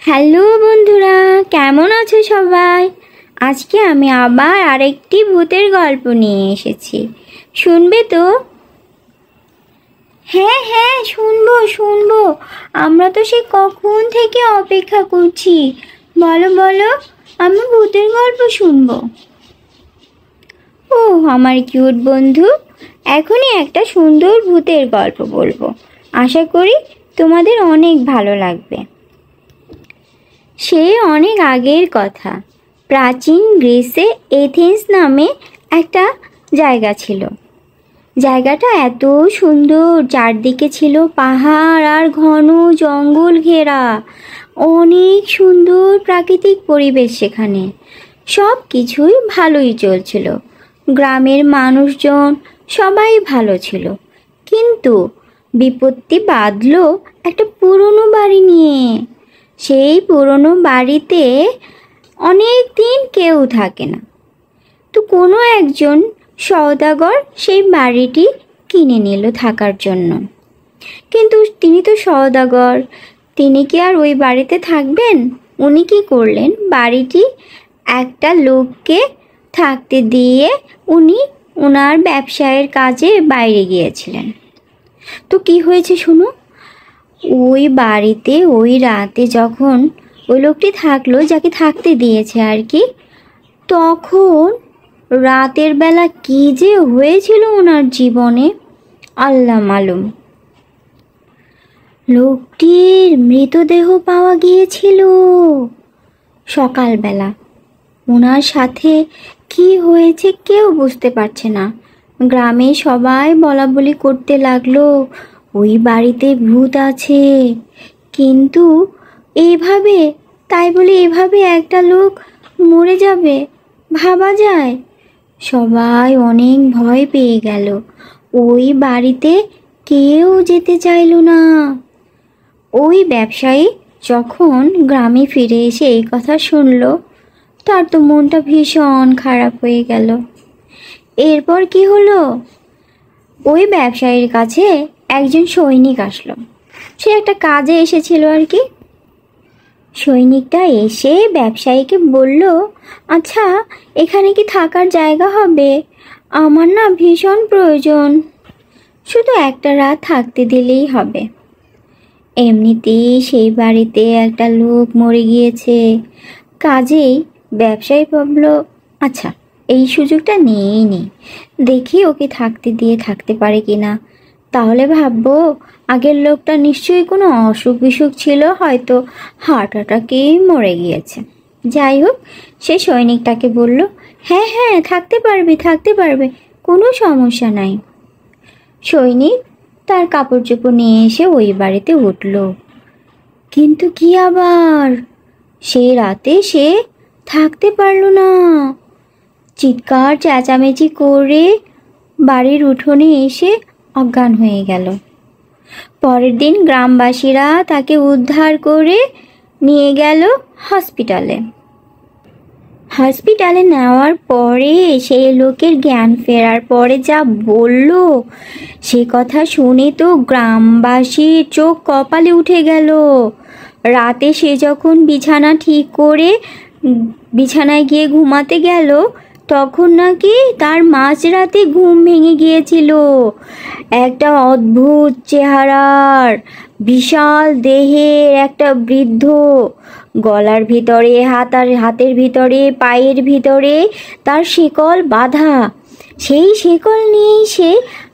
Hello বন্ধুরা, কেমন আছো সবাই? আজকে আমি আবার আরেকটি ভূতের গল্প নিয়ে এসেছি। শুনবে তো? হ্যাঁ হ্যাঁ, শুনবো শুনবো। আমরা তো সে কখন থেকে অপেক্ষা করছি। বলো বলো, আমি ভূতের গল্প শুনবো। ও আমার কিউট বন্ধু, এখনই একটা সুন্দর ভূতের গল্প বলবো। আশা করি তোমাদের অনেক ভালো লাগবে। সে অনেক আগের কথা। প্রাচীন গ্রিসে এথেন্স নামে একটা জায়গা ছিল। জায়গাটা এত সুন্দর, চারদিকে ছিল পাহাড় আর ঘন জঙ্গল ঘেরা। অনেক সুন্দর প্রাকৃতিক পরিবেশ সেখানে। সব কিছুই ভালোই চলছিল। গ্রামের মানুষজন সবাই ভালো ছিল, কিন্তু বিপত্তি বাঁধলো একটা পুরনো বাড়ি নিয়ে। সেই পুরনো বাড়িতে অনেক দিন কেউ থাকে না। তো কোনো একজন সওদাগর সেই বাড়িটি কিনে নিল থাকার জন্য। কিন্তু তিনি তো সওদাগর, তিনি কি আর ওই বাড়িতে থাকবেন? উনি কি করলেন, বাড়িটি একটা লোককে থাকতে দিয়ে উনি ওনার ব্যবসায়ের কাজে বাইরে গিয়েছিলেন। তো কি হয়েছে শুনো। ওই বাড়িতে ওই রাতে যখন ওই লোকটি থাকলো, যাকে থাকতে দিয়েছে আর কি, তখন রাতের বেলা কি যে হয়েছিল ওনার জীবনে আল্লাহ মালুম। লোকটির মৃতদেহ পাওয়া গিয়েছিল সকালবেলা। ওনার সাথে কি হয়েছে কেউ বুঝতে পারছে না। গ্রামে সবাই বলা বলি করতে লাগলো ওই বাড়িতে ভূত আছে। কিন্তু এইভাবে, তাই বলে এভাবে একটা লোক মরে যাবে, ভাবা যায়? সবাই অনেক ভয় পেয়ে গেল। ওই বাড়িতে কেউ যেতে চাইলো না। ওই ব্যবসায়ী যখন গ্রামে ফিরে এসে এই কথা শুনলো, তার তো মনটা ভীষণ খারাপ হয়ে গেল। এরপর কি হলো, ওই ব্যবসায়ীর কাছে একজন সৈনিক আসলো। সে একটা কাজে এসেছিল আর কি। সৈনিকটা এসে ব্যবসায়ীকে বলল, আচ্ছা এখানে কি থাকার জায়গা হবে? আমার না ভীষণ প্রয়োজন, শুধু একটা রাত থাকতে দিলেই হবে। এমনিতেই সেই বাড়িতে একটা লোক মরে গিয়েছে, কাজেই ব্যবসায়ী ভাবল আচ্ছা এই সুযোগটা নিয়েই নি, দেখি ওকে থাকতে দিয়ে থাকতে পারে কিনা। তাহলে ভাববো আগের লোকটা নিশ্চয়ই কোনো অসুখ বিসুখ ছিল, হয়তো হার্ট অ্যাটাকেই মরে গিয়েছে। যাই হোক, সে সৈনিকটাকে বলল, হ্যাঁ হ্যাঁ থাকতে পারবে, কোনো সমস্যা নাই। সৈনিক তার কাপড় চোপড় নিয়ে এসে ওই বাড়িতে উঠল। কিন্তু কি আবার, সেই রাতে সে থাকতে পারল না। চিৎকার চেঁচামেচি করে বাড়ির উঠোনে এসে অজ্ঞান হয়ে গেল। পরের দিন গ্রামবাসীরা তাকে উদ্ধার করে নিয়ে গেল হসপিটালে। হসপিটালে নেওয়ার পরে সেই লোকের জ্ঞান ফেরার পরে যা বলল, সে কথা শুনে তো গ্রামবাসীর চোখ কপালে উঠে গেল। রাতে সে যখন বিছানা ঠিক করে বিছানায় গিয়ে ঘুমাতে গেল, তখন নাকি তার মাঝরাতে ঘুম ভেঙে গিয়েছিল। একটা অদ্ভুত চেহারার, বিশাল দেহের একটা বৃদ্ধ, গলার ভিতরে হাতের ভিতরে পায়ের ভিতরে তার শিকল বাঁধা। সেই শিকল নিয়েই সে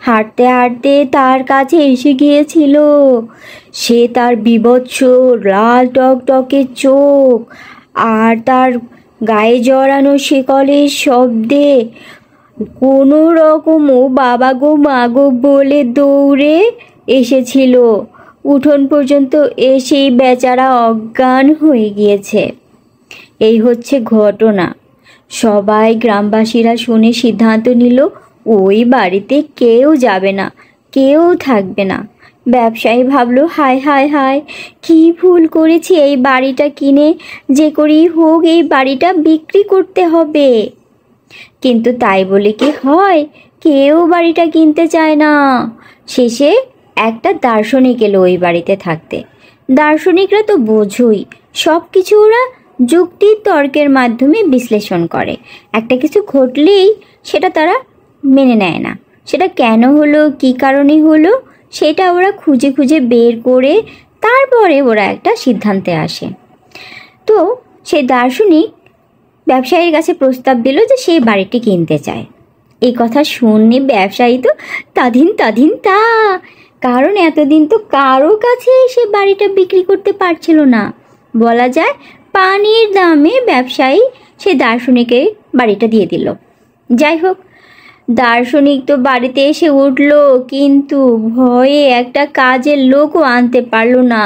হাঁটতে হাঁটতে তার কাছে এসে গিয়েছিল। সে তার বীভৎস লাল টকটকে চোখ আর তার গায়ে জড়ানো শিকলের শব্দে কোনো রকম ও বাবা গো মা গো বলে দৌড়ে এসেছিল। উঠোন পর্যন্ত এসেই বেচারা অজ্ঞান হয়ে গিয়েছে। এই হচ্ছে ঘটনা। সবাই গ্রামবাসীরা শুনে সিদ্ধান্ত নিল ওই বাড়িতে কেউ যাবে না, কেউ থাকবে না। ব্যবসায়ী ভাবলো, হায় হায় হায়, কি ভুল করেছি, এই বাড়িটা কিনে যে করেই হোক এই বাড়িটা বিক্রি করতে হবে। কিন্তু তাই বলে কি হয়, কেউ বাড়িটা কিনতে চায় না। শেষে একটা দার্শনিক এলো ওই বাড়িতে থাকতে। দার্শনিকরা তো বোঝোই, সব কিছু ওরা যুক্তি তর্কের মাধ্যমে বিশ্লেষণ করে। একটা কিছু ঘটলেই সেটা তারা মেনে নেয় না, সেটা কেন হলো, কী কারণে হলো, সেটা ওরা খুঁজে খুঁজে বের করে তারপরে ওরা একটা সিদ্ধান্তে আসে। তো সেই দার্শনিক ব্যবসায়ীর কাছে প্রস্তাব দিল যে সেই বাড়িটি কিনতে চায়। এই কথা শুনে ব্যবসায়ী তো তাধিন তা, কারণ এতদিন তো কারো কাছে সে বাড়িটা বিক্রি করতে পারছিল না। বলা যায় পানির দামে ব্যবসায়ী সে দার্শনিকের বাড়িটা দিয়ে দিল। যাই হোক, দার্শনিক তো বাড়িতে এসে উঠল, কিন্তু ভয়ে একটা কাজের লোকও আনতে পারলো না।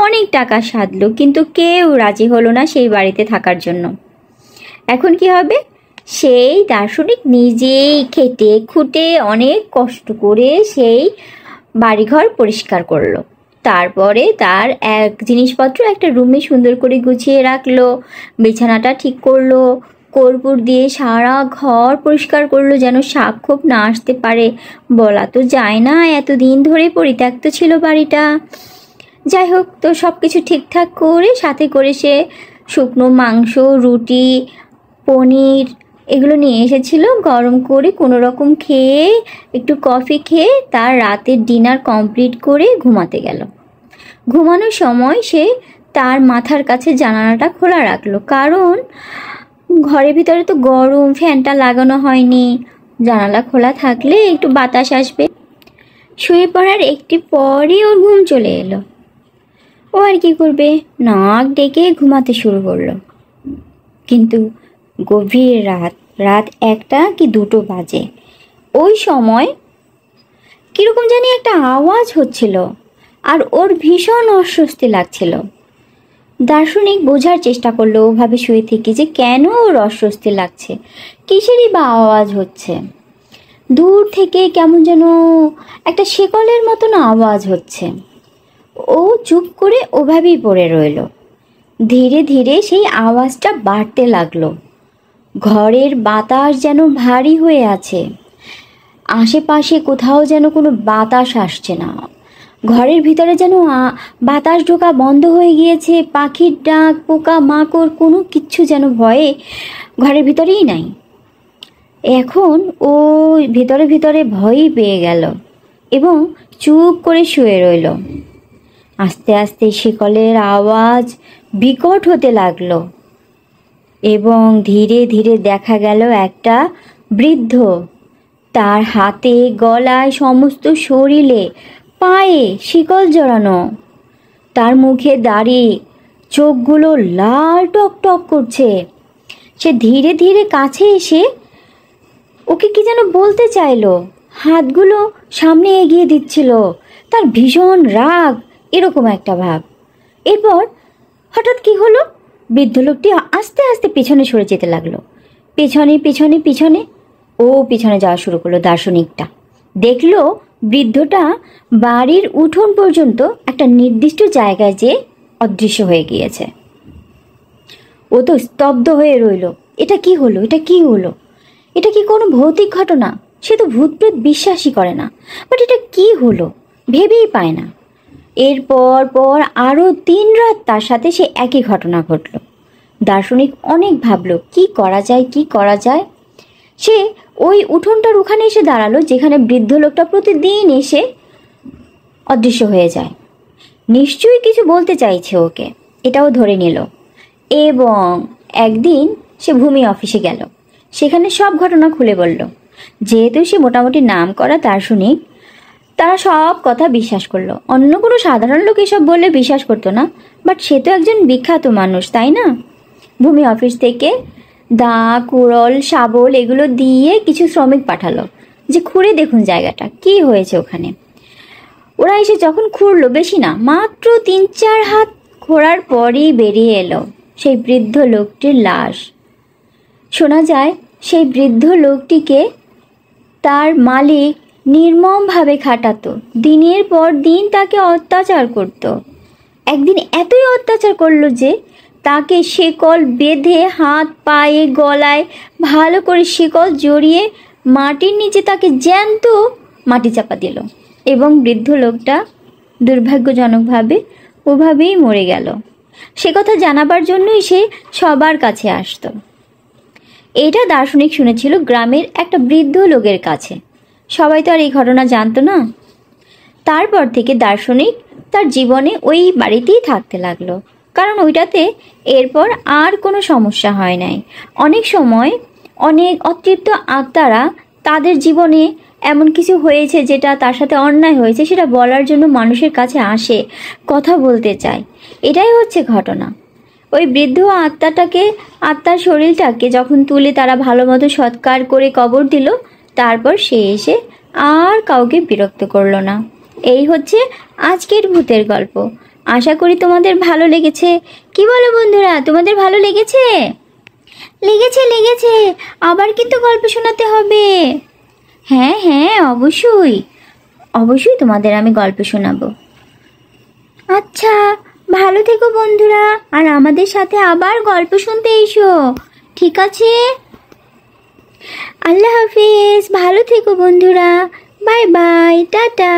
অনেক টাকা সাধলো, কিন্তু কেউ রাজি হলো না সেই বাড়িতে থাকার জন্য। এখন কি হবে? সেই দার্শনিক নিজেই খেটে খুঁটে অনেক কষ্ট করে সেই বাড়িঘর পরিষ্কার করলো। তারপরে তার জিনিসপত্র একটা রুমে সুন্দর করে গুছিয়ে রাখলো, বিছানাটা ঠিক করলো, কর্পূর দিয়ে সারা ঘর পরিষ্কার করলো যেন সাপ খোপ না আসতে পারে। বলা তো যায় না, এতদিন ধরে পরিত্যক্ত ছিল বাড়িটা। যাই হোক, তো সব কিছু ঠিকঠাক করে সাথে করে সে শুকনো মাংস, রুটি, পনির এগুলো নিয়ে এসেছিল। গরম করে কোনো রকম খেয়ে, একটু কফি খেয়ে তার রাতের ডিনার কমপ্লিট করে ঘুমাতে গেল। ঘুমানোর সময় সে তার মাথার কাছে জানালাটা খোলা রাখলো, কারণ ঘরের ভিতরে তো গরম, ফ্যানটা লাগানো হয়নি। জানালা খোলা থাকলে একটু বাতাস আসবে। শুয়ে পড়ার একটু পরই ওর ঘুম চলে এলো। ও আর কি করবে, নাক ডেকে ঘুমাতে শুরু করলো। কিন্তু গভীর রাত 1টা কি 2টো বাজে। ওই সময় কীরকম জানি একটা আওয়াজ হচ্ছিল, আর ওর ভীষণ অস্বস্তি লাগছিল। দার্শনিক বোঝার চেষ্টা করলো ওভাবে শুয়ে থেকে যে কেন ওর অস্বস্তি লাগছে, কিসেরই বা আওয়াজ হচ্ছে। দূর থেকে কেমন যেন একটা শেকলের মতন আওয়াজ হচ্ছে। ও চুপ করে ওভাবেই পড়ে রইল। ধীরে ধীরে সেই আওয়াজটা বাড়তে লাগলো। ঘরের বাতাস যেন ভারী হয়ে আছে, আশেপাশে কোথাও যেন কোনো বাতাস আসছে না। ঘরের ভিতরে যেন বাতাস ঢোকা বন্ধ হয়ে গিয়েছে। পাখির ডাক, পোকা মাকড় কোনো কিচ্ছু যেন ভয়ে ঘরের ভিতরেই নাই। এখন ও ভিতরে ভিতরে ভয়ই পেয়ে গেল এবং চুপ করে শুয়ে রইল। আস্তে আস্তে শিকলের আওয়াজ বিকট হতে লাগলো এবং ধীরে ধীরে দেখা গেল একটা বৃদ্ধ, তার হাতে গলায় সমস্ত শরীরে পায়ে শিকল জড়ানো, তার মুখে দাড়ি, চোখগুলো লাল টক টক করছে। সে ধীরে ধীরে কাছে এসে ওকে কি যেন বলতে চাইলো, হাতগুলো সামনে এগিয়ে দিচ্ছিল। তার ভীষণ রাগ, এরকম একটা ভাব। এরপর হঠাৎ কি হলো, বৃদ্ধ লোকটি আস্তে আস্তে পিছনে সরে যেতে লাগলো। পিছনে পিছনে পিছনে ও পিছনে যাওয়া শুরু করলো। দার্শনিকটা দেখলো বৃদ্ধটা বাড়ির উঠোন পর্যন্ত একটা নির্দিষ্ট জায়গায় যেয়ে অদৃশ্য হয়ে গিয়েছে। ও তো স্তব্ধ হয়ে রইল। এটা কি হলো, এটা কি হলো, এটা কি কোনো ভৌতিক ঘটনা? সে তো ভূত প্রেত বিশ্বাসই করে না, বাট এটা কি হলো ভেবেই পায় না। এরপর পর আরও 3 রাত তার সাথে সে একই ঘটনা ঘটল। দার্শনিক অনেক ভাবলো কি করা যায়, কি করা যায়। সে ওই উঠোনটার ওখানে এসে দাঁড়ালো যেখানে বৃদ্ধ লোকটা প্রতিদিন এসে অদৃশ্য হয়ে যায়। নিশ্চয়ই কিছু বলতে চাইছে ওকে, এটাও ধরে নিল। এবং একদিন সে ভূমি অফিসে গেল, সেখানে সব ঘটনা খুলে বলল। যেহেতু সে মোটামুটি নাম করা দার্শনিক, তারা সব কথা বিশ্বাস করলো। অন্য কোনো সাধারণ লোক এসব বললে বিশ্বাস করতো না, বাট সে তো একজন বিখ্যাত মানুষ, তাই না? ভূমি অফিস থেকে দা, কুড়ল, শাবল এগুলো দিয়ে কিছু শ্রমিক পাঠালো যে খুঁড়ে দেখুন জায়গাটা কি হয়েছে ওখানে। ওরা এসে যখন খুঁড়লো, বেশি না, মাত্র 3-4 হাত খোঁড়ার পরই বেরিয়ে এলো সেই বৃদ্ধ লোকটির লাশ। শোনা যায় সেই বৃদ্ধ লোকটিকে তার মালিক নির্মমভাবে খাটাতো, দিনের পর দিন তাকে অত্যাচার করত। একদিন এতই অত্যাচার করলো যে তাকে শিকল বেঁধে হাত, পায়ে, গলায় ভালো করে শিকল জড়িয়ে মাটির নিচে তাকে জ্যান্ত মাটি চাপা দিল এবং বৃদ্ধ লোকটা দুর্ভাগ্যজনকভাবে ওভাবেই মরে গেল। সে কথা জানাবার জন্যই সে সবার কাছে আসতো। এটা দার্শনিক শুনেছিল গ্রামের একটা বৃদ্ধ লোকের কাছে। সবাই তো আর এই ঘটনা জানতো না। তারপর থেকে দার্শনিক তার জীবনে ওই বাড়িতেই থাকতে লাগলো, কারণ ওইটাতে এরপর আর কোনো সমস্যা হয় নাই। অনেক সময় অনেক অতৃপ্ত আত্মারা তাদের জীবনে এমন কিছু হয়েছে যেটা তার সাথে অন্যায় হয়েছে সেটা বলার জন্য মানুষের কাছে আসে, কথা বলতে চায়। এটাই হচ্ছে ঘটনা। ওই বৃদ্ধ আত্মার শরীরটাকে যখন তুলে তারা ভালো মতো সৎকার করে কবর দিল, তারপর সে এসে আর কাউকে বিরক্ত করলো না। এই হচ্ছে আজকের ভূতের গল্প। আশা করি তোমাদের ভালো লেগেছে। কি বলো বন্ধুরা, তোমাদের ভালো লেগেছে? লেগেছে লেগেছে, আবার কিন্তু গল্প শোনাতে হবে। হ্যাঁ হ্যাঁ, অবশ্যই অবশ্যই তোমাদের আমি গল্প শোনাবো। আচ্ছা, ভালো থেকো বন্ধুরা, আর আমাদের সাথে আবার গল্প শুনতে এসো, ঠিক আছে? আল্লাহ হাফিজ, ভালো থেকো বন্ধুরা, বাই বাই, টাটা।